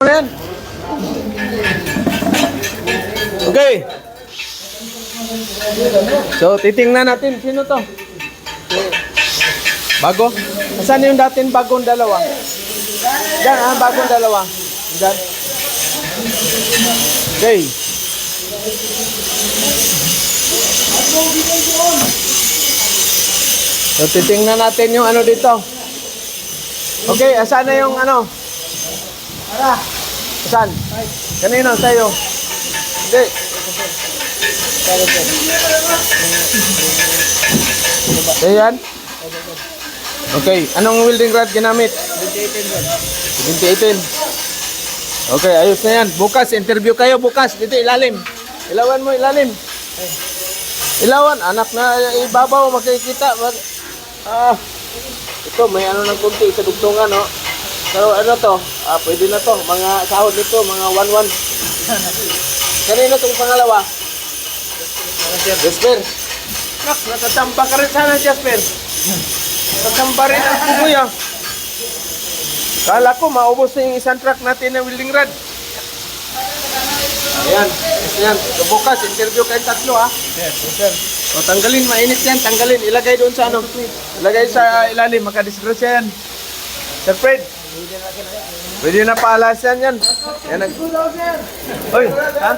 Yan. Okay. So, titingnan natin. Sino to? Bago? Saan yung dating bagong dalawa? Diyan, bagong dalawa. Diyan. Okay. So, titingnan natin yung ano dito. Okay, asan na yung ano? Saan? Kanino? Sa'yo? Hindi. Sa'yo yan? Okay. Anong welding rod ginamit? 2018. Okay, ayos na yan. Bukas, interview kayo bukas. Dito, ilalim. Ilawan mo, ilalim. Ilawan. Anak na ibabaw, makikita. Ito, may ano ng kunti sa dugtungan, no? Pero ano to? Pwede na to. Mga sahod nito, mga 1-1. Kanino itong pangalawa? Jasper. Nak, natatamba ka rin sana, Jasper. Natatamba rin ang kuya. Kala ko, maubos na yung isang truck natin ng welding rod. Ayan. Ayan. Bukas, interview kayong tatlo, ha? Yes, sir. O, tanggalin, mainit yan. Tanggalin. Ilagay doon sa ano. Ilagay sa ilalim. Makadisgrasya yan. Sir Fred. Pwede na paalasan yan. Yan Oy, ha?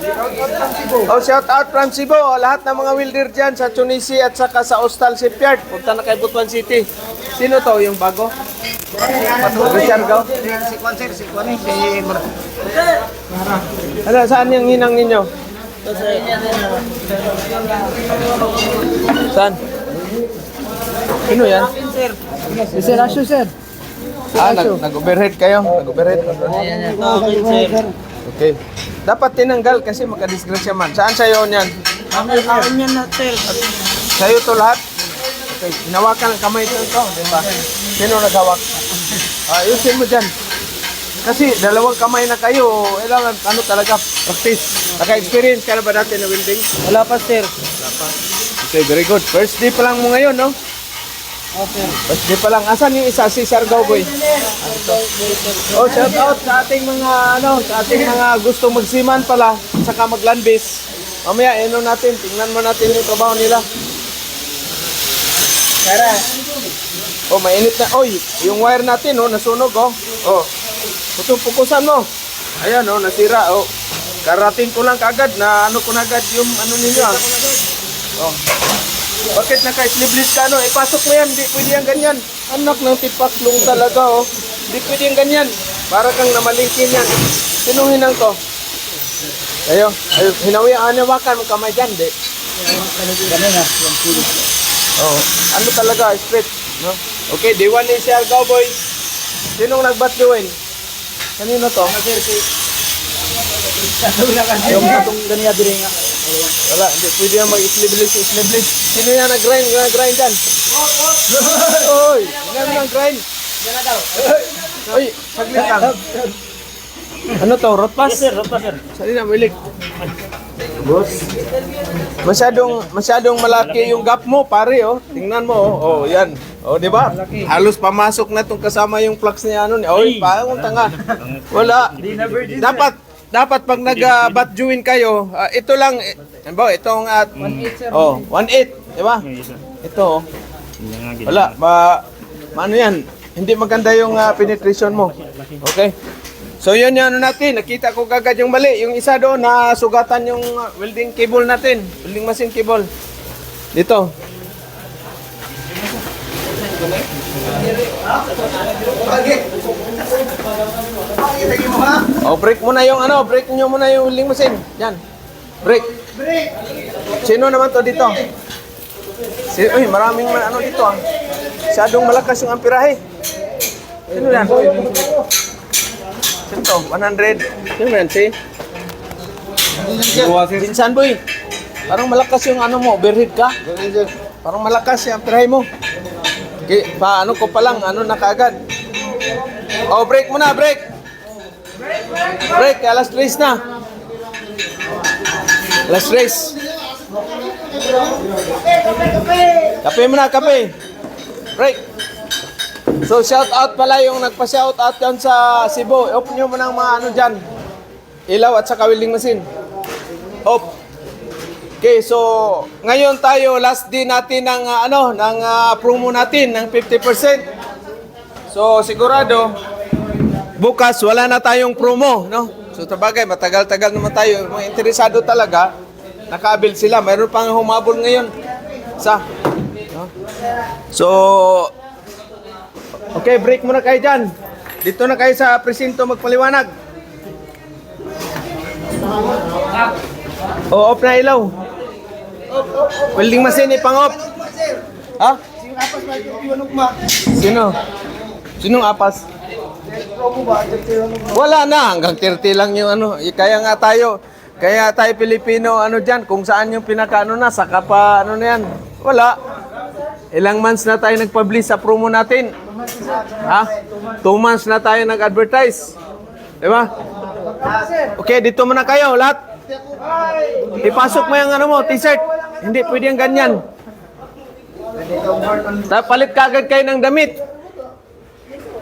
Oh, shout out from Cebu. Lahat ng mga welder dyan sa Tunisia at saka sa Ostal Shipyard. Punta na kay Butuan City. Sino to yung bago? Richard Gao? Si Kwanser, si Ano, saan yung hinang ninyo? Saan? Sino yan? Sir Asyo, sir. Nag-overhead kayo? Nag-overhead? Okay. Dapat tinanggal kasi makadisgrasya man. Saan sa'yo niyan? Amin yan na, sir. Sa'yo to lahat? Okay. Hinawakan ang kamay ito. Diba? Sino naghawak? Ayusin mo dyan. Kasi dalawang kamay na kayo. Kailangan ano talaga? Practice. Naka-experience ka na ba dati na welding? Wala pa, sir. Wala pa. Okay, very good. First day pa lang mo ngayon, no? Okay. First day pa lang. Asan yung isa? Si Sargao Boy. Oh, shout out sa ating mga sa ating mga gusto magsiman pala, saka maglandbis. Mamaya natin, tingnan mo natin yung trabaho nila. Tara. Oh, mainit na. Oy, yung wire natin nasunog Oh. Pupukusan mo. Ayan nasira Karating ko lang kaagad na ko na agad yung ninyo Oh. Bakit naka-sleeveless ka ipasok mo yan, di pwede yan ganyan. Anak ng tipaklong talaga di pwede yan ganyan. Para kang namalingkin yan. Sinong hinang to? Ayo, hinawakan mo kamay dyan, di? Ganun na, yung pulo. Ano talaga, straight, no? Okay, day 1 ni Sir Cowboy. Sinong nagbat-join? Kanino to? Sir, si... Yung itong ganyan din nga. Wala, hindi pwede yan mag-sleeveless. Sino yan nag-grind dyan? Oy, hindi mo nag-grind. Oy, saglit lang. Ano to, road pass? Sir, rota, sir. Sali na, milik. Boss. Masyadong malaki yung gap mo, pare, Tingnan mo, yan. Di ba? Halos pamasok na tong kasama yung plugs niya, Oy, paong tanga. Wala. Dapat pag nag-bat join kayo, ito lang, itong 1.8, sir. 1.8, di ba? Ito, wala, ano yan, hindi maganda yung penetration mo. Okay? So yun natin, nakita ko kagad yung mali. Yung isa doon, nasugatan yung welding cable natin, welding machine cable. Dito. Break mo na yung break nyo muna yung welding machine. Yan. Break. Sino naman to dito? Uy, maraming dito Masyadong malakas yung amperahe. Sino yan? Sino to? 100. Sino yan, si? Pinsan, boy. Parang malakas yung mo, overhead ka? Parang malakas yung amperahe mo. Okay, ko pa lang, na kaagad. Break muna, break. Break, alas 3 na. Alas 3. Kape muna, kape. Break. So shout out pala yung nagpa-shout out yan sa Cebu. Off nyo mo ng mga ano dyan. Ilaw at saka welding machine. Off. Okay, so ngayon tayo last day natin ng promo natin ng 50%. So sigurado bukas wala na tayong promo, no? So tabagay matagal-tagal naman tayo. Mga interesado talaga, nakaabil sila. Mayroon pang humabol ngayon. No? So okay, break muna kayo dyan. Dito na kayo sa presinto magpaliwanag. O, off na ilaw. Welding machine, ipang-off. Ha? Sino? Sinong apas? Wala na, hanggang 30 lang yung ano. Kaya tayo Pilipino, dyan, kung saan yung pinaka saka pa, na yan. Wala. Ilang months na tayo nag-publish sa promo natin? Ha? 2 months na tayo nag-advertise. Diba? Okay, dito muna kayo, lahat. Ipasok mo yung t-shirt. Hindi pwede yung ganyan. Palit kagad kayo ng damit.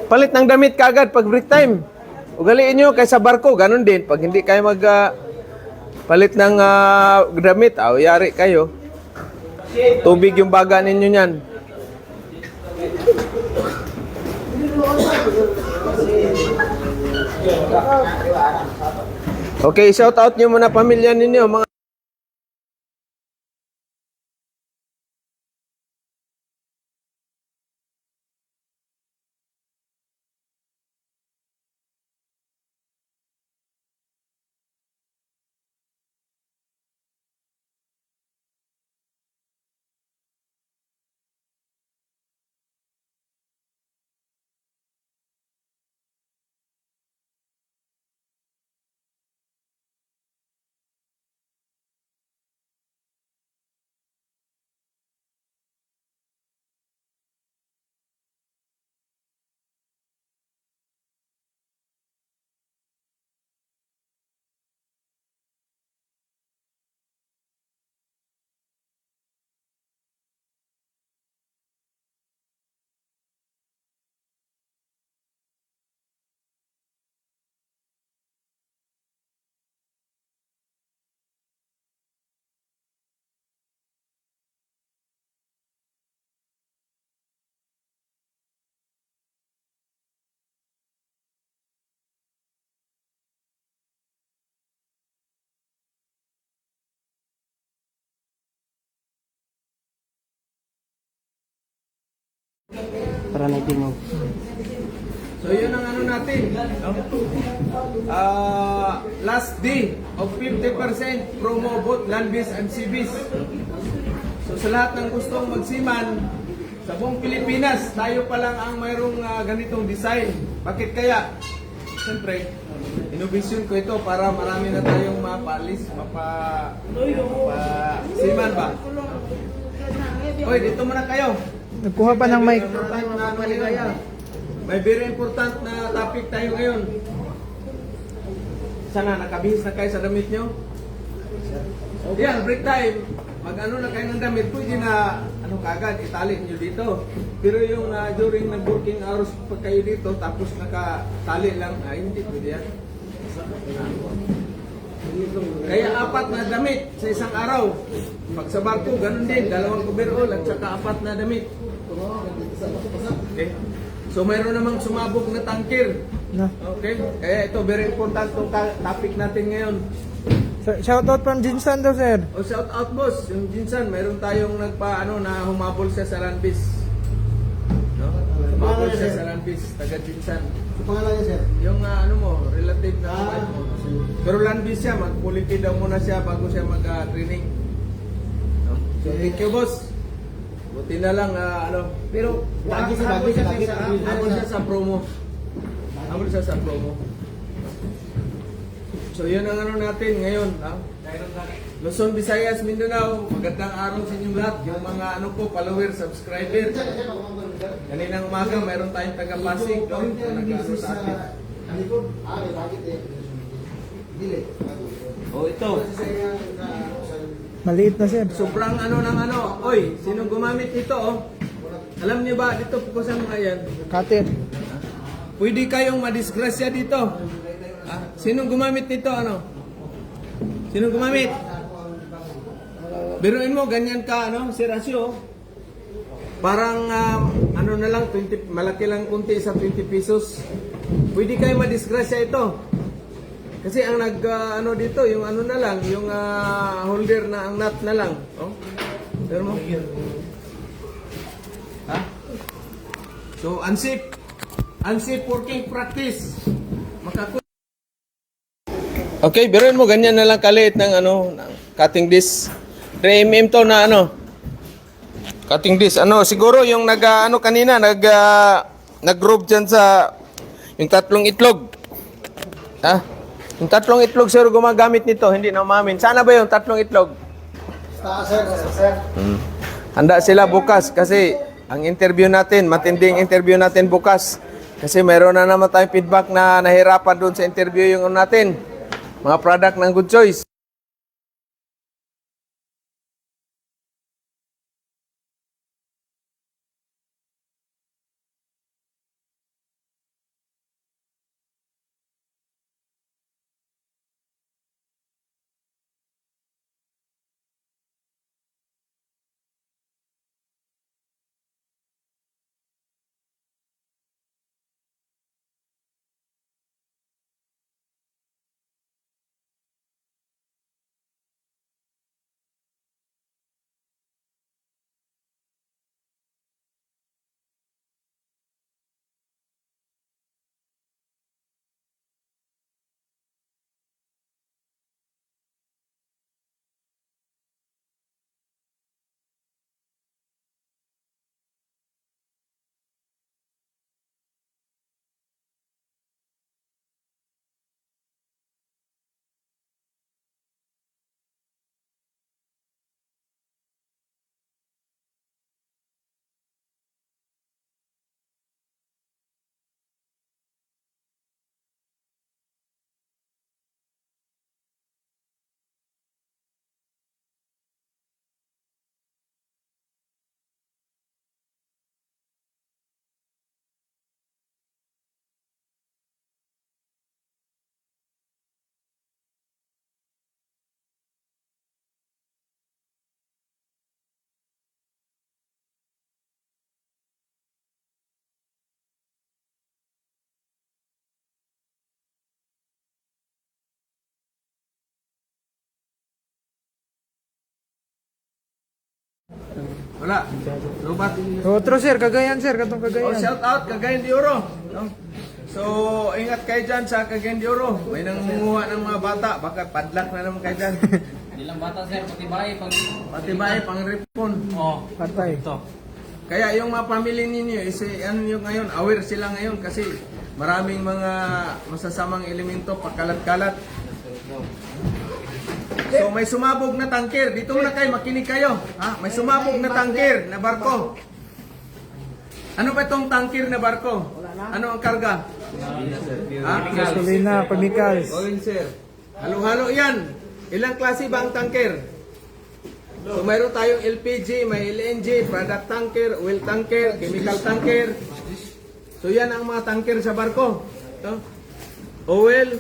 Palit ng damit kagad pag break time. Ugaliin nyo kaysa barko, ganun din. Pag hindi kayo palit ng damit, yari kayo. Tubig yung baga ninyo yan. Okay, shout out nyo muna pamilya ninyo, mga Para natin mo. so yun ang natin. Last day of 50% promo both land-based and sea-based. So sa lahat ng gustong magsiman sa buong Pilipinas, tayo pa lang ang mayroong ganitong design. Bakit kaya? Siyempre, innovation ko ito para marami na tayong siman ba? Hoy, dito muna kayo. Nagkuha pa ng mic. May very important na topic tayo ngayon. Sana nakabihis na kayo sa damit nyo? Yan, break time. Mag-ano na kayo ng damit, pwede na kagad, itali nyo dito. Pero yung during working hours pag kayo dito, tapos nakatali lang, hindi pwede yan. Kaya 4 na damit sa isang araw. Pag sa barko, ganun din, 2 coverall at saka 4 na damit. Okay. So mayroon namang sumabog na tanker. Okay? Kaya ito, very important itong topic natin ngayon. Shoutout from Jinsan daw, sir. O shout out boss, yung Jinsan, mayroon tayong na humabol siya sa landbis. No? Humabol siya sa landbis, taga Jinsan. Pangalan niya, sir? Yung relative na wife mo. Pero landbis siya, mag-quality daw muna siya bago siya mag-training. No? So thank you boss. Buti na lang pero habol siya sa promo. Habol siya sa promo. So yun ang natin ngayon. Luzon, Visayas, Mindanao, magandang araw sa inyong lahat. Yung mga follower, subscriber. Kaninang umaga, mayroon tayong taga-Pasig. Nag-ano sa atin. Ito. Maliit na, sir. Sobrang Oy, sinong gumamit nito Alam niyo ba, dito po sa mga yan, Cutter. pwede kayong madisgrasya dito. Sinong gumamit nito, ano? Sinong gumamit? Biruin mo, ganyan ka, ano, si Rasyo. Parang, ano na lang, 20, malaki lang kunti sa 20 pesos. Pwede kayo madisgrasya ito. Kasi ang ano dito, yung ano na lang, yung holder na, ang nut na lang. Oh? Pero mo? Ha? So, unsafe. Unsafe working practice. Okay, biruin mo, ganyan na lang kaliit ng ano, ng cutting disc. 3mm to na ano, cutting disc. Ano, siguro yung ano kanina, nag-groove dyan sa, yung tatlong itlog. Ha? Yung tatlong itlog, sir, gumagamit nito, hindi na umamin. Sana ba yung tatlong itlog? Sir. Handa sila bukas kasi ang interview natin, matinding interview natin bukas. Kasi mayroon na naman tayong feedback na nahirapan doon sa interview yung ano natin. Mga product ng Good Choice. Wala. Lubat. Otro sir, Cagayan sir, katong Oh, Cagayan. shout out Cagayan de Oro. No? So, ingat kayo dyan sa Cagayan de Oro. May nangunguha ng mga bata. Baka padlak na naman kayo dyan. Hindi lang bata sir, pati bahay pag... Pati bahay, pang ripon. Oh, Patay. ito. Kaya yung mga pamilya ninyo, ano yung ngayon, aware sila ngayon kasi maraming mga masasamang elemento, pagkalat-kalat. So may sumabog na tangker. Dito muna kayo, makinig kayo. Ha? May sumabog na tangker na barko. Ano ba itong tangker na barko? Ano ang karga? Ha? Gasolina, chemicals. Oil, sir. Halo-halo yan. Ilang klase ba ang tangker? So mayroon tayong LPG, may LNG, product tanker, oil tanker, chemical tanker. So yan ang mga tanker sa barko. Ito. Oil,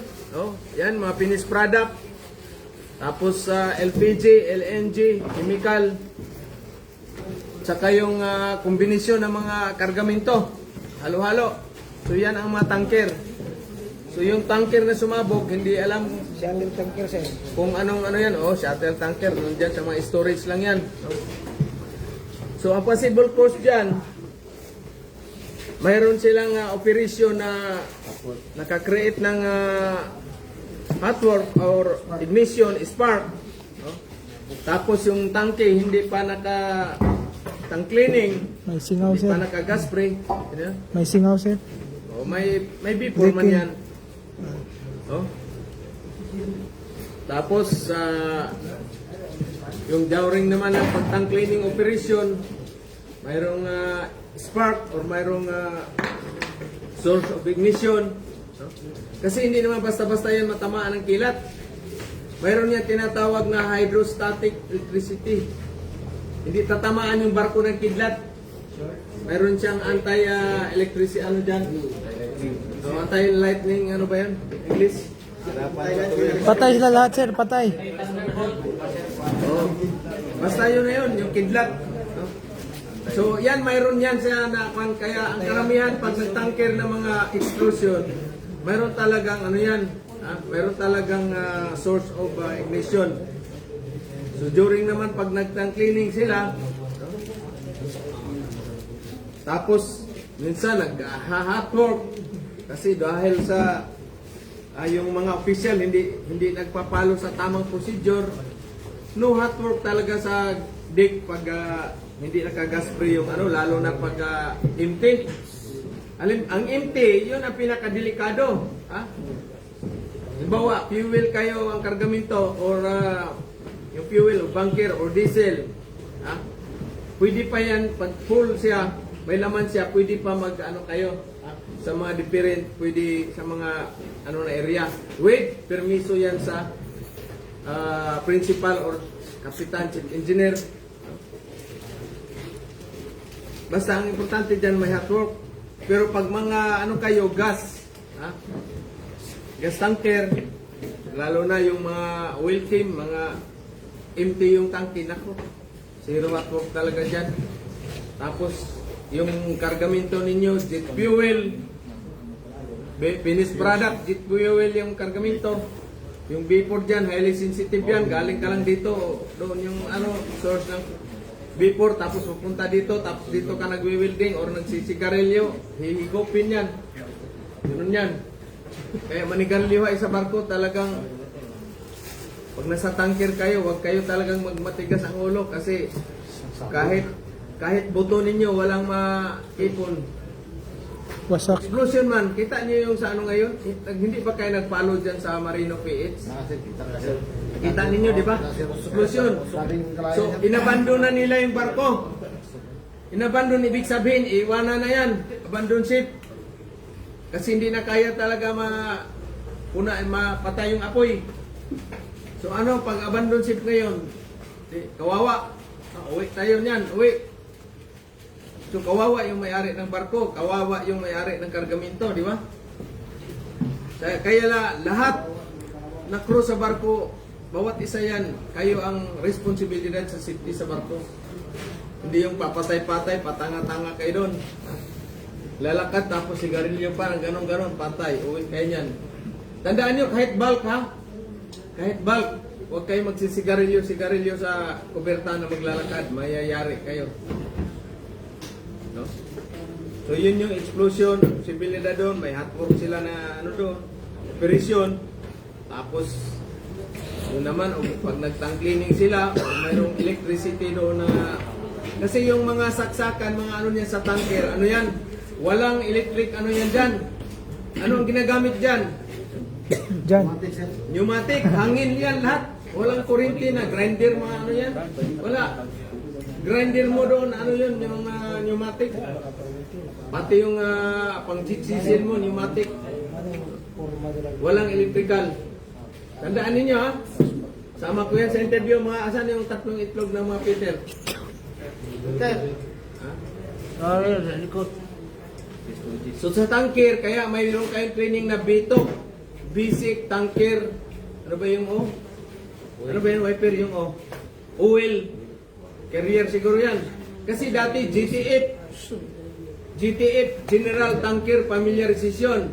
yan mga finished product. Tapos LPG, LNG, chemical. Tsaka yung kombinasyon ng mga kargamento. Halo-halo. So yan ang mga tanker. So yung tanker na sumabog, hindi alam Shuttle tanker sir. kung anong ano yan. Shuttle tanker. Nandyan sa mga storage lang yan. So ang possible cause dyan, mayroon silang operation na nakakreate ng hot work or ignition, spark. Tapos yung tangke hindi pa tank cleaning, May singaw hindi sir. pa naka gas spray. May singaw sir. May before man Leaking. yan. Tapos yung dowring naman ng pag-tank cleaning operation, mayroong spark or mayroong source of ignition. Kasi hindi naman basta-basta yan matamaan ng kilat. Mayroon yan tinatawag na hydrostatic electricity. Hindi tatamaan yung barko ng kidlat. mayroon siyang anti-electricity ano dyan. So, anti-lightning, ano ba yan? English? Patay sila lahat, sir. Patay. Oh. Basta yun na yun, yung kidlat. No? So, yan, mayroon yan siya na kaya ang karamihan pag nagtanker ng mga explosion, mayroon talagang ano yan, mayroon talagang source of ignition. So, during naman pag nagtang cleaning sila, no? Tapos, minsan nag-hot work kasi dahil sa yung mga official hindi nagpapalo sa tamang procedure, no hot work talaga sa deck pag hindi nakagas spray yung ano, lalo na pag empty. Ang empty, yun ang pinakadelikado. Halimbawa, fuel kayo ang kargamento or yung fuel o bunker or diesel. Pwede pa yan, pag full siya, may laman siya, pwede pa mag ano kayo sa mga different, pwede sa mga ano na area. With permiso yan sa principal or kapitan, chief engineer. Basta ang importante dyan may hot work. Pero pag mga ano kayo, gas tanker, lalo na yung mga oil team, mga empty yung tangke, nako, zero hot work talaga dyan. Tapos yung kargamento ninyo, jet fuel, finished product, jet fuel yung kargamento. Yung vapor dyan, highly sensitive yan. Galing ka lang dito, doon yung ano, source ng vapor, tapos pupunta dito, tapos dito ka nagwi-welding or nagsisigarilyo, hihigopin yan. Ganun yan. Kaya manigarilyo sa barko, talagang pag nasa tanker kayo, huwag kayo talagang magmatigas ang ulo kasi kahit buto ninyo, walang maipon. Wasak. Explosion man, kita niyo yung sa ano ngayon? Hindi ba kayo nag-follow dyan sa Marino PH? Kita ninyo, di ba? Explosion. So, inabandon na nila yung barko. Inabandon, ibig sabihin, iwanan na yan. Abandon ship. Kasi hindi na kaya talaga mapatay yung apoy. So, ano, pag abandon ship ngayon, kawawa. Uwi tayo niyan, uwi. So kawawa yung may-ari ng barko, kawawa yung may-ari ng kargamento, di ba? Kaya lahat na crew sa barko, bawat isa yan, kayo ang responsibilidad sa safety sa barko. Hindi yung papatay-patay, patanga-tanga kayo doon. Lalakad tapos sigarilyo pa, ng ganon-ganon, patay, uwi kayo niyan. Tandaan nyo, kahit bulk ha, kahit bulk, huwag kayo magsisigarilyo sa kuberta na maglalakad, mayayari kayo. No? So yun yung explosion, sibilidad doon, may hot work sila na ano doon, operasyon. Tapos yun naman, pag nagtang cleaning sila, mayroong electricity doon na, kasi yung mga saksakan, mga ano niyan sa tanker, ano yan, walang electric, ano yan dyan, ano ang ginagamit dyan? Diyan. Pneumatic, hangin yan lahat, walang kuryente na, grinder mga ano yan, wala. Grinder mo doon, ano yun, yung pneumatic. Pati yung pang-sisil mo, pneumatic. Walang electrical. Tandaan ninyo ha. Sama ko yan sa interview, mga asan yung tatlong itlog ng mga Peter. Peter. So sa tanker, kaya mayroon kayong training na BTOC, basic tanker. Ano ba yung O? Ano ba yung wiper yung O? Oil. Carrier siguro yan. Kasi dati GTF, General Tanker Familiarization.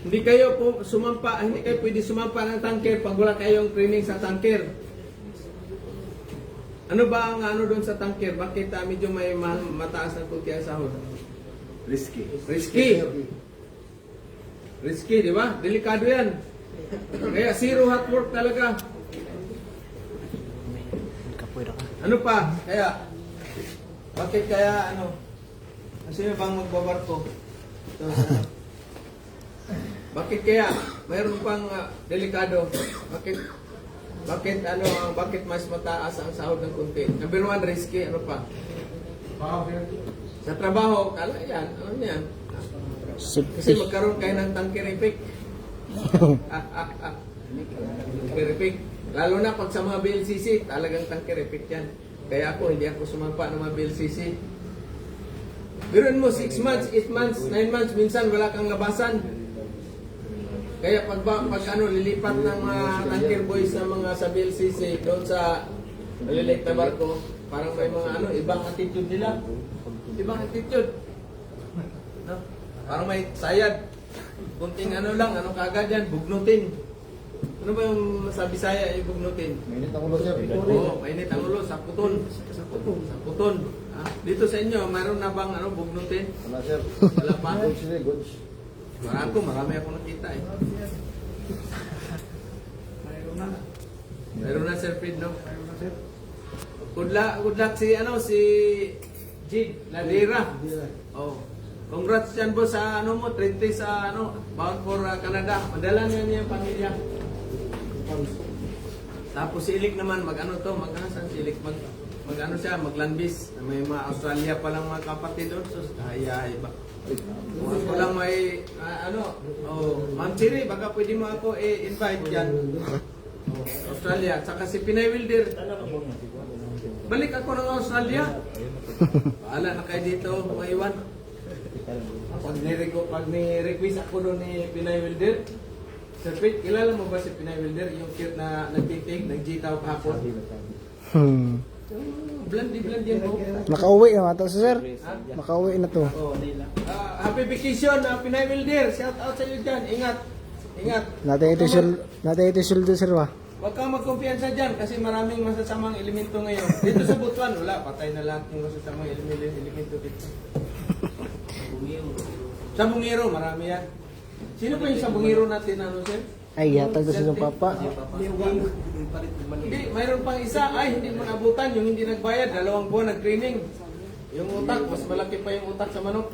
Hindi kayo pwede sumampa ng tanker pag wala kayong training sa tanker. Ano ba ang ano doon sa tanker? Bakit medyo may mataas ng kunti ang sahod? Risky, di ba? Delikado yan. Kaya zero hot work talaga. Ano pa? Bakit kaya ano? Sino bang magbabarko? Bakit kaya mayroon pang delikado? Bakit mas mataas ang sahod ng kunti? Number one, risky. Ano pa? Sa trabaho, kala yan. Ano yan? Kasi magkaroon kayo ng tanker effect. Tanker effect. Lalo na pag sa mga BLCC, talagang tanker effect yan. Kaya hindi ako sumampa ng mga BLCC. Biruin mo, 6 months, 8 months, 9 months, minsan wala kang labasan. Kaya pag ano, lilipat ng mga tanker boys sa mga sa BLCC doon sa maliliit na barko, parang may mga ano, ibang attitude nila. Ibang attitude. No? Parang may sayad. Kunting ano lang, ano kagad yan, bugnutin. Ano ba yung sa Bisaya yung bugnutin? Mainit ang ulo, sir. Oo, mainit ang ulo, saputon. Saputon. Ah, dito sa inyo, mayroon na bang ano, bugnutin? Wala, sir. Wala pa. Goods, sir. Goods. Marami ako nakita eh. Mayroon na Sir Fred, no? Good luck si ano si Jig Ladera. Oh. Congrats dyan po sa ano mo, 30 sa ano, bound for Canada. Madala niya yung pamilya. Tapos si Ilik naman, mag-ano to, mag-asan si Ilik, mag-ano siya, maglandbis. May mga Australia pa lang mga kapatid doon, so kaya iba. Kung ako lang may, Ma'am Chiri, baka pwede mo ako i-invite dyan. Australia, at saka si Pinay Wilder. Balik ako ng Australia. Paala na kayo dito, mga iwan. Pag ni-request ako doon ni Pinay Wilder, Sir Pete, kilala mo ba si Pinay Wilder? Yung cute na nagtitig, nag-jitaw kahapon. Blandi yan po. Makauwi na ata sir. Ha? Makauwi na to. Oh. Happy vacation, Pinay Wilder. Shout out sa iyo dyan. Ingat. Natin ito suldo sir ba? Huwag kang magkumpiyansa dyan kasi maraming masasamang elemento ngayon. Dito sa Butuan, wala. Patay na lahat ng masasamang elemento dito. Sa Bungiro, marami yan. Sino pa yung sa Bungiro natin, ano, sir? Ay, yatag na silang papa. Hindi, mayroon pang isa. Ay, hindi mo nabutan. Yung hindi nagbayad, 2 buwan nag-training. Yung utak, mas malaki pa yung utak sa manok.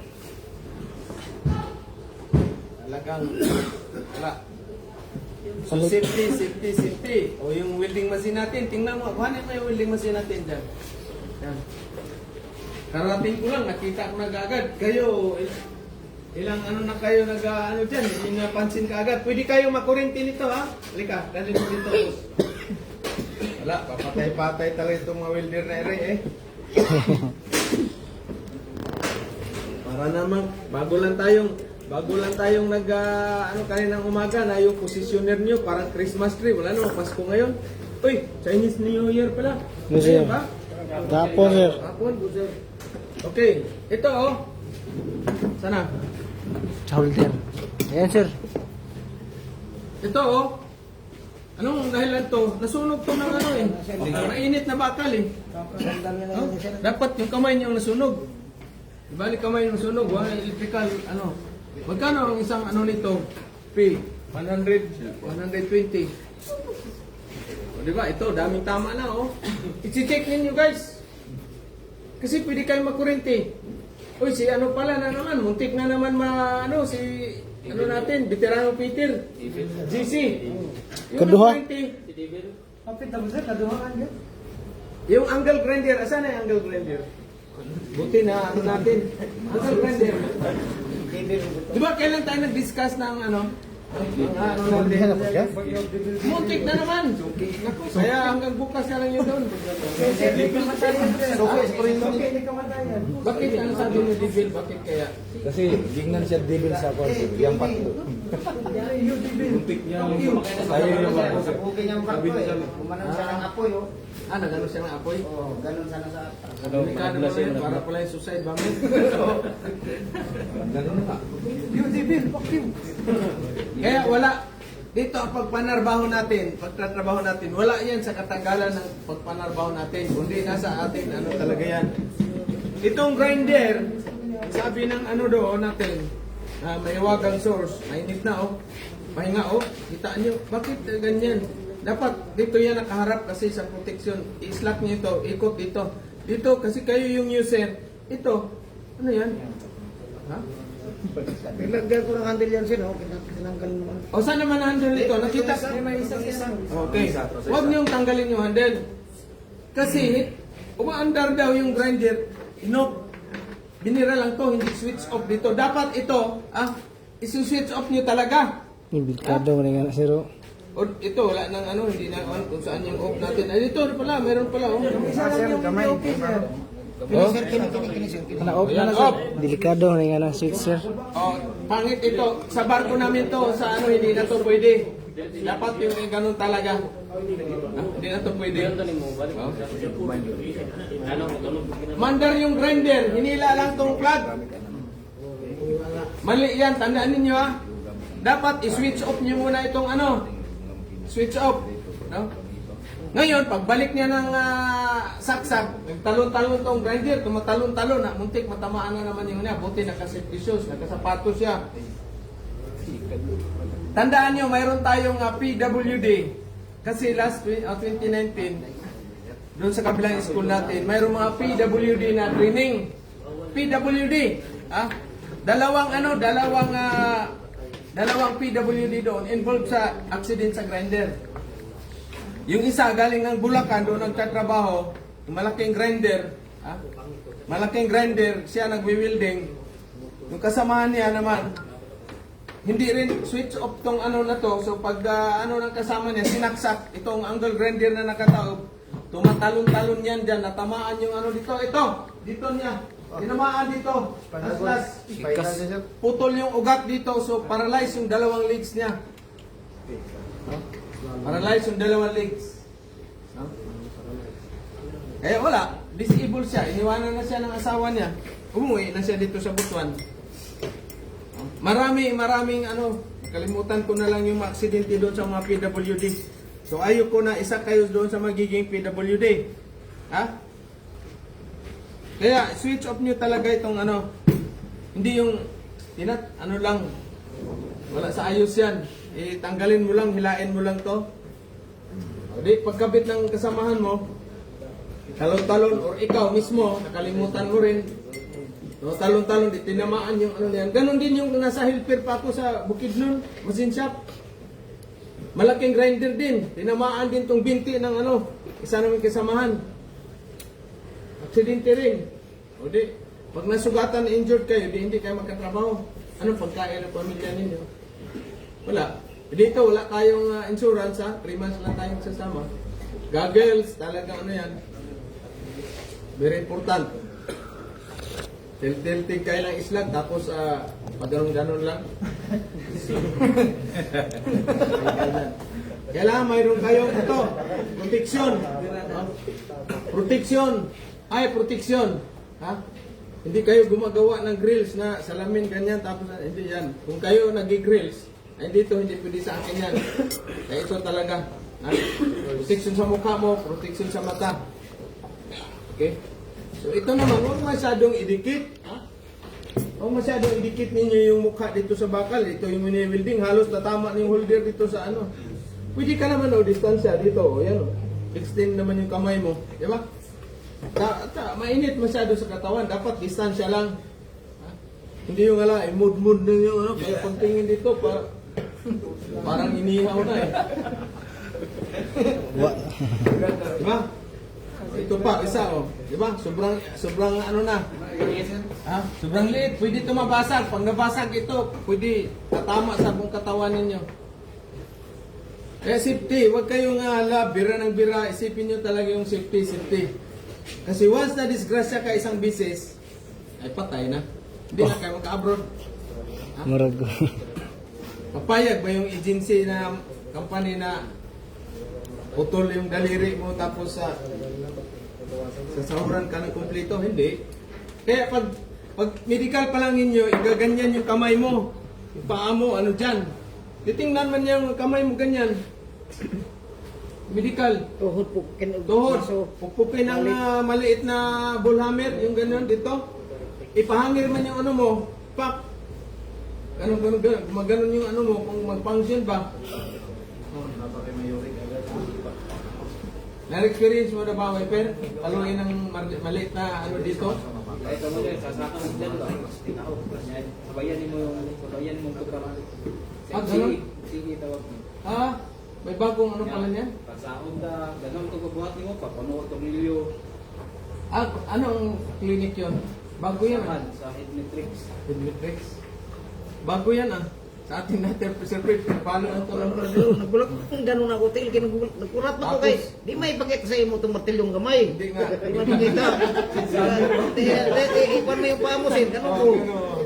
Talagang, wala. So, safety. O yung welding machine natin, tingnan mo. Kuhanin mo yung welding machine natin dyan. Yan. Karating ko lang, nakita ko na agad. Kayo, ilang ano na kayo ano dyan, hindi napansin ka agad. Pwede kayo makurinti nito, ha? Halika, dali mo dito. Wala, papatay-patay talaga itong mga welder na ere, eh. Para naman, bago lang tayong ano kaninang umaga na yung positioner nyo, parang Christmas tree. Wala naman, Pasko ngayon. Uy, Chinese New Year pala. Yes, sir. Ba? Hapon sir. Hapon, sir. Okay, ito oh. Sana? Shoulder. Ayan sir. Ito oh. Anong dahilan to? Nasunog to ng ano eh. Mainit na bakal eh. Oh? Dapat yung kamay niyo nasunog. Ibalik kamay yung nasunog. Wala electrical ano. Magkano ang isang ano nito? P? 100, 120. O, diba? Ito, daming tama na oh. I-check ninyo guys. Kasi pwede kayo makurente. Uy, si ano pala na naman, muntik na naman si ano natin, veterano Peter, GC. Yung Kaduha. Yung angle grinder, asan na yung angle grinder? Buti na ano natin. Angle grinder. Di ba kailan tayo nag-discuss ng ano? Muntik na naman. Naku, kaya hanggang bukas na lang yun doon. Bakit ano sabi ni Devil? Bakit kaya? Kasi gingnan siya devil sa ako. Yung patlo. Muntik niya. Ayaw yung patlo. Okay niyang barko eh. Kumanan siya ng apoy oh. Nagano siya ng apoy? Oo, ganun sana sa... Delikado naman yun, para pala yung suicide bombing. Ganun na nga. Yung Devil, fuck you. Kaya wala. Dito ang pagpanarbaho natin, pagtatrabaho natin, wala yan sa katanggalan ng pagpanarbaho natin, kundi nasa atin, ano talaga yan. Itong grinder, sabi ng ano doon natin, may wagang source, mainit na oh, pahinga oh, kita nyo, bakit ganyan? Dapat dito yan nakaharap kasi sa protection, i-slack nyo ito, ikot dito. Dito kasi kayo yung user, ito, ano yan? Ha? Nilagyan ko ng handle yan sir oh. Tinanggal naman. O saan naman handle nito? Nakita? Okay. Huwag niyong tanggalin yung handle. Kasi, umaandar daw yung grinder. Binira lang to, hindi switch off dito. Dapat ito, isi-switch off niyo talaga. Ibigado mo nga sir. O ito, wala nang ano, hindi na on kung saan yung off natin. Ay, dito pala, meron pala. Oh. Isa lang yung hindi okay sir. Kini sir, kini sir. Na-off na na, Off. sir. Delikado na nga ng switch, sir. Oh, pangit ito. Sa barko namin to, sa ano, hindi na to pwede. Dapat yung ganun talaga. Hindi na to pwede. Oh. Mandar yung grinder, hinila lang tong plug. Mali yan, tandaan ninyo ha. Dapat i-switch off nyo muna itong ano. Switch off. No? Ngayon, pagbalik niya ng saksak, nagtalon-talon tong grinder, tumatalon-talon na, muntik matamaan na naman yung niya. Buti naka-safety shoes, nakasapatos siya. Tandaan nyo, mayroon tayong PWD. Kasi last 2019, doon sa kabilang school natin, mayroong mga PWD na training. PWD. Dalawang PWD doon involved sa accident sa grinder. Yung isa galing ng Bulacan, doon nagtatrabaho, malaking grinder. Malaking grinder, siya nagwi-welding. Yung kasamahan niya naman, hindi rin switch off tong ano na to. So pag ano ng kasama niya, sinaksak itong angle grinder na nakataob, tumatalon-talon yan dyan, natamaan yung ano dito. Ito, dito niya. Tinamaan dito. Aslas. Putol yung ugat dito. So paralyze yung dalawang legs niya. Paralyze yung dalawang legs. Eh wala. Disable siya. Iniwanan na siya ng asawa niya. Umuwi na siya dito sa Butuan. Maraming ano. Nakalimutan ko na lang yung aksidente doon sa mga PWD. So ayoko na isa kayo doon sa magiging PWD. Kaya switch off nyo talaga itong ano. Hindi yung ano lang. Wala sa ayos yan. Tanggalin mo lang, hilain mo lang to. Di pagkabit ng kasamahan mo, talon-talon or ikaw mismo, nakalimutan mo rin. No, talon-talon, di tinamaan yung ano yan. Ganon din yung nasa helper pa ako sa Bukidnon, machine shop. Malaking grinder din. Tinamaan din tong binti ng ano, isa namin kasamahan. Aksidente rin. O di, pag nasugatan, injured kayo, di hindi kayo magkatrabaho. Anong pagkain ng pamilya ninyo? Wala. Dito, wala tayong insurance ha. 3 months lang tayong sasama. Goggles, talagang ano yan. Very important. Tilting kayo ng islag, tapos paganon-ganon lang. Kailangan mayroon kayong ito. Protection. Protection. Protection. Hindi kayo gumagawa ng grills na salamin ganyan, tapos hindi yan. Kung kayo nag-grills, dito hindi pwede sa akin yan. Kaya ito talaga. Protection sa mukha mo, protection sa mata. Okay? So ito naman, huwag masyadong idikit. Huwag masyadong idikit ninyo yung mukha dito sa bakal. Ito yung mini-welding, halos natama ng holder dito sa ano. Pwede ka naman distansya dito. Yan, extend naman yung kamay mo. Di ba? Mainit masyado sa katawan. Dapat distansya lang. Hindi yung mood-mood na yung ano. Kaya pagtingin dito, parang inihaw na eh. Diba? Ito pa, isa Diba? Sobrang ano na. Sobrang liit. Pwede ito mabasag. Pag nabasag ito, pwede tatama sa buong katawan ninyo. Kaya safety. Huwag kayong bira ng bira. Isipin nyo talaga yung safety. Kasi once na disgrasya ka isang bisis, ay patay na. Hindi na kayo magka-abroad. Marag ko. Papayag ba yung agency na company na putol yung daliri mo tapos sasahuran ka ng kumpleto? Hindi. Kaya pag medical pa lang ninyo, igaganyan yung kamay mo, yung paa mo, ano dyan. Titingnan man yung kamay mo ganyan. Medical. Tuhod pukin. Tuhod. Pupukin ng maliit na bullhammer, yung ganyan dito. Ipahangir man yung ano mo, pak. Ganun. Gumaganon yung ano mo, kung mag-function ba. Na-experience mo na ba, Wiper? Paluin ng maliit na ano dito? Ito mo din, sasaka mo dyan. Sabayan mo programa. Ganun? Sige, tawag mo. May bagong ano pala niyan? Pasaon na, ganun ito gabuhat mo, papanuot ng milyo. Anong clinic yun? Bago yan Sa Headmetrics. Headmetrics. Bago yan Sa atin natin, Sir Fred, paano ang tulong? Nagulat kung ganun ako, til, nagulat na ko kay, di may ipakita sa imo itong martilyong gamay. Hindi nga. Di ba nakita? Ipan mo yung paa mo, sin, ganun ko.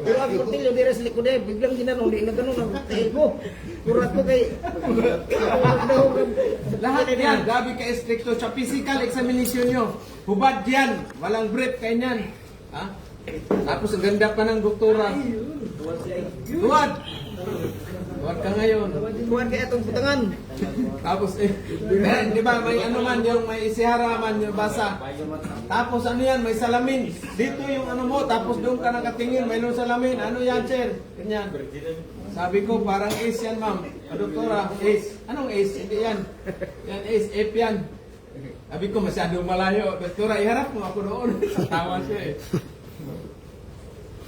Pero ang martilyo, di rin sa likod eh, biglang ginanong, di na ganun ang tahil ko. Kurat ko kay, Lahat yan, gabi ka stricto sa physical examination nyo. Hubad yan, walang brief kayo yan. Ha? Tapos ang ganda pa ng doktora. Tuwad! Tuwad ka ngayon. kuhan kay atong putangan. Tapos di ba may ano man yung may isihara man yung basa. Tapos ano yan, may salamin. Dito yung ano mo, tapos doon ka nakatingin, mayroong salamin. Ano yan, sir? Ganyan. Sabi ko, parang ace yan, ma'am. Doktora, ace. Anong ace? Hindi yan. Yan ace, F yan. Sabi ko, masyadong malayo. Doktora, iharap mo ako doon. Tawa siya eh.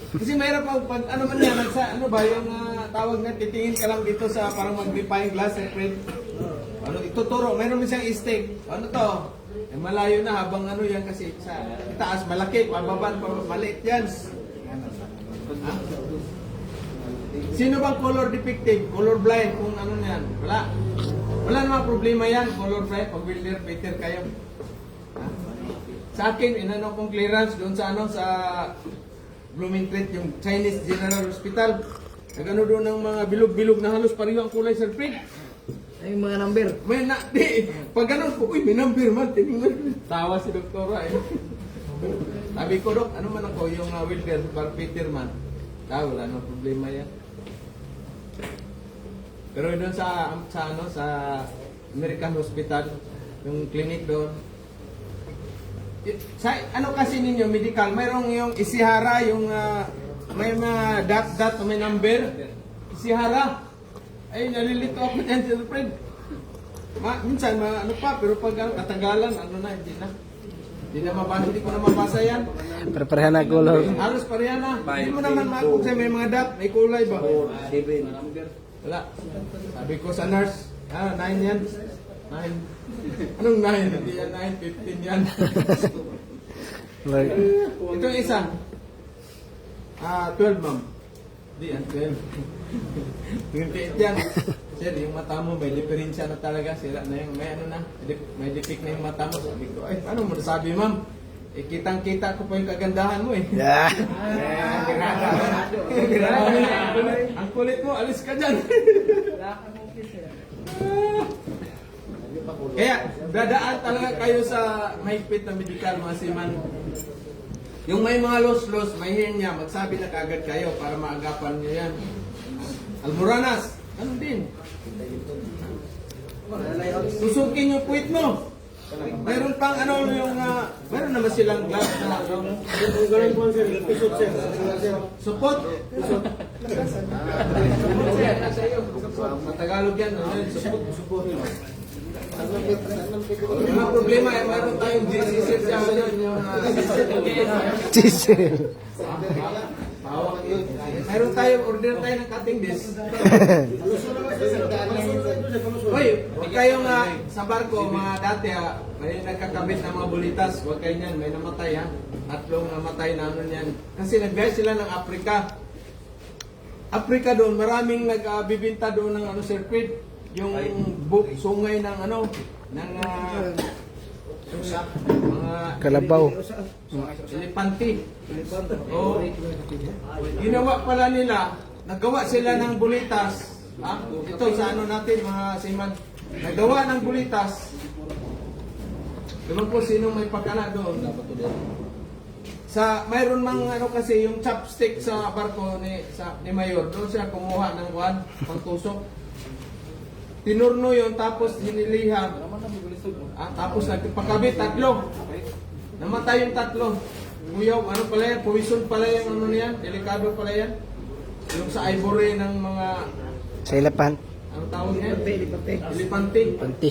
Kasi mahirap pag ano man yan, ano ba yung tawag na titingin ka lang dito sa parang magnifying glass, eh, friend. Ano, ituturo, mayroon mo siyang stake. Ano to? Eh, malayo na habang ano yan kasi sa taas, malaki, pababan, maliit yan. Ha? Sino bang color defective? Color blind, kung ano na yan? Wala. Wala namang problema yan, color blind, pag welder, Peter kayo. Ha? Sa akin, inano kong clearance doon sa ano, sa Blooming Treat, yung Chinese General Hospital. Nagano doon ng mga bilog-bilog na halos pareho ang kulay, Sir Fred. Ay mga number. May na, di, pag ganun po, uy, may number man, tingnan. Tawa si doktora eh. Sabi ko, Dok, ano man ako, yung welder, para Peter man. Wala nang problema yan. Pero doon sa American Hospital, yung clinic doon, sa ano kasi ninyo medical, mayroong yung isihara, yung may mga dot may number, isihara. Ay nalilito ako diyan, Sir Fred. Minsan ano pa, pero pag katagalan ano na, hindi na mabasa, hindi ko na mabasa yan. Pero pareha na color. Halos pareha na. Hindi mo naman makuk sa may mga dot, may kulay ba? Wala. Sabi ko sa nurse, 9 yan. 9. Anong 9? Hindi yan 9, 15 yan. Like, Ito yung isa. 12, ma'am. Hindi yan, 12. 28 yan. Sir, yung mata mo, may diferensya na talaga. Sira na yung, may ano na, may defect na yung mata mo. Sabi ko, ay, paano mo nasabi, ma'am? Eh, kitang-kita ko pa yung kagandahan mo eh. yeah. Ang kulit mo, alis ka dyan. Kaya, dadaan talaga kayo sa mahigpit na medical, mga siman. Yung may mga los-los, may hernia, magsabi na kaagad kayo para maagapan nyo yan. Almoranas, ano din. Susukin yung puwit mo. Mayroon pang ano yung, mayroon naman silang glass na supot. Matagalog yan, supot. Yung problema ay mayroon tayong GCC sa yung Chisel. mayroon tayong order tayo ng cutting disc. Uy, huwag kayong sa barko, mga dati may nagkakabit ng mga bulitas. Huwag kayo niyan, may namatay Tatlong namatay na ano niyan. Kasi nagbiyahe sila ng Africa. Africa doon, maraming nagbibinta doon ng ano, Sir Fred. Yung sungay ng ano, ng mga Kalabaw. elepante. Oh, ginawa pala nila, nagawa sila ng bulitas. Ito sa ano natin, mga siman. Nagawa ng bulitas. Naman po sino may pagkala doon. Sa mayroon mang ano kasi yung chopstick sa barko ni Mayor, doon siya kumuha ng pangtusok. Tinurno yun, tapos hinilihan. Tapos nagpakabit, 3. Namatay yung 3. Kuyaw, ano pala yan? Poison pala yung ano niyan? Delikado pala yan? Yung sa ivory ng mga... Sa elephant. Ano tawag niya? Elepante. Panti.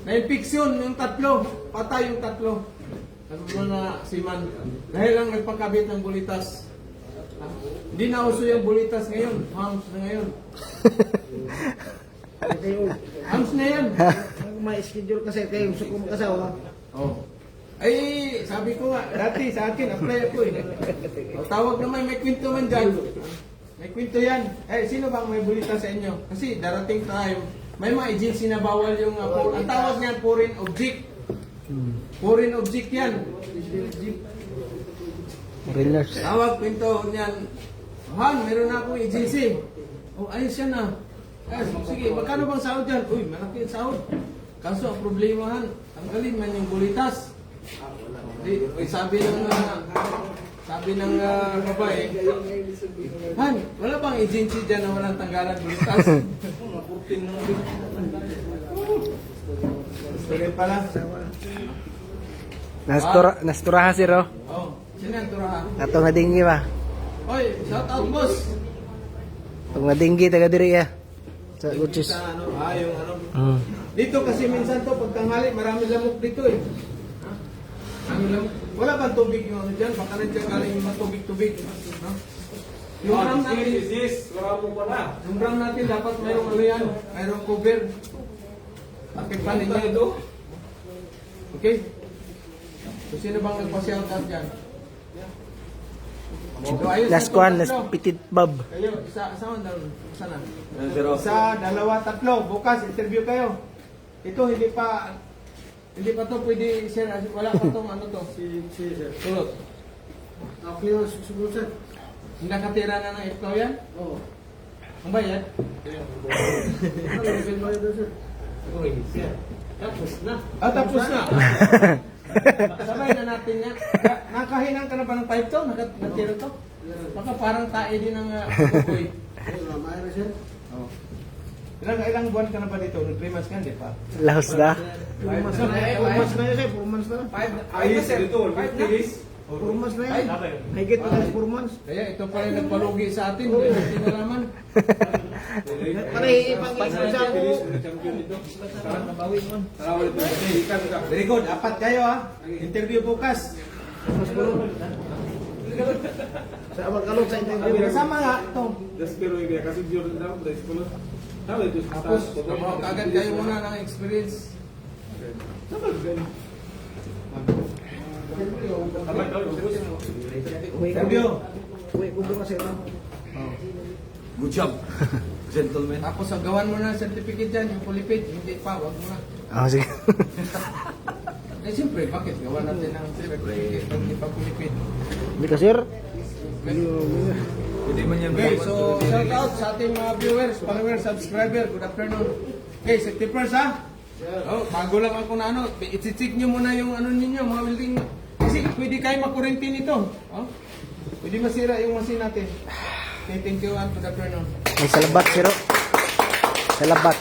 Na-infeksyon yung 3. Patay yung 3. Ang mga siman. Dahil lang nagpakabit ng bulitas. Hindi na uso yung bulitas ngayon. Hams na ngayon. Hams na yan. May schedule kasi kayo gusto ko makasawa. Oh. Ay, sabi ko nga, dati sa akin, apply ako eh. O, tawag naman, may kwento man dyan. May kwento yan. Sino bang may bulita sa inyo? Kasi darating time, may mga agency na bawal yung, ang tawag niyan, foreign object. Foreign object yan. Foreigners. Tawag, kwento niyan, Han, meron na akong agency. Ayos yan ah. Sige, magkano bang sahod yan? Uy, malaki ang sahod. Kaso ang problema, Han, tanggalin man yung bulitas. Sabi ng babae, Han, wala bang agency dyan na walang tanggalan bulitas? Sige pala. Nasturaha si Ro. Oh, sino ang turaha? Ato nga dinggi ba? Oy, shout out boss. Ato nga dinggi taga diri ya. Sa Guchis. Sa yung Dito kasi minsan to, pag tanghali, marami lamok dito eh. Ha? Marami lamok. Wala bang tubig yung ano dyan? Baka nandiyan galing yung mga tubig-tubig. Ha? Yung ram natin, yung ram natin dapat mayroong ano yan, mayroong cover. Pakipan ninyo ito. Okay? So sino bang nagpa-shout out dyan? So, ayos Last na one, to, last tatlo. pitit Bob. Kayo, saan na? Isa, dalawa, tatlo. Bukas, interview kayo. Ito, hindi pa to pwede share. Wala pa tong ano to. Tulot. Okay, susunod sir. Hindi nakatira na ng ikaw yan? Oo. Ang bayad? Ano yung bayad doon sir? Tapos na. Tapos na. Sabay na natin yan. Nakahinang ka na ba ng pipe to? Nakatira to? Baka parang tae din ng bukoy. Mayroon na sir. Ilang buwan ka na ba dito? 3 months ka, di pa? Lahos na. 4 months na yun sir. 4 months na. 4 months na yan. Higit pa tayo 4 months. Kaya ito pa rin nagpalugi sa atin. Hindi natin nalaman. Pare, ipang-isip sa ako. Very good. 4 kayo ha. Interview bukas. Sa abang-alog sa interview. Kasama nga ito. Tapos, trabaho kagad kayo muna ng experience. Interview. Uy, kung doon ka sir. Good job, gentlemen. Tapos, gawan mo na ng certificate dyan, yung pulipid. Hindi pa, wag mo na. Sige. Siyempre, bakit? Gawan natin ng certificate pag hindi pa pulipid. Dito sir. Hindi man yan. Okay, so shout out sa ating mga viewers, followers, subscriber. Good afternoon. Okay, safety first ha. Bago lang ako na ano, i-check nyo muna yung ano ninyo, mga welding. Kasi pwede kayo makurentin nito. Pwede masira yung machine natin. Okay, thank you and good afternoon. Ay salabat sir. Salabat.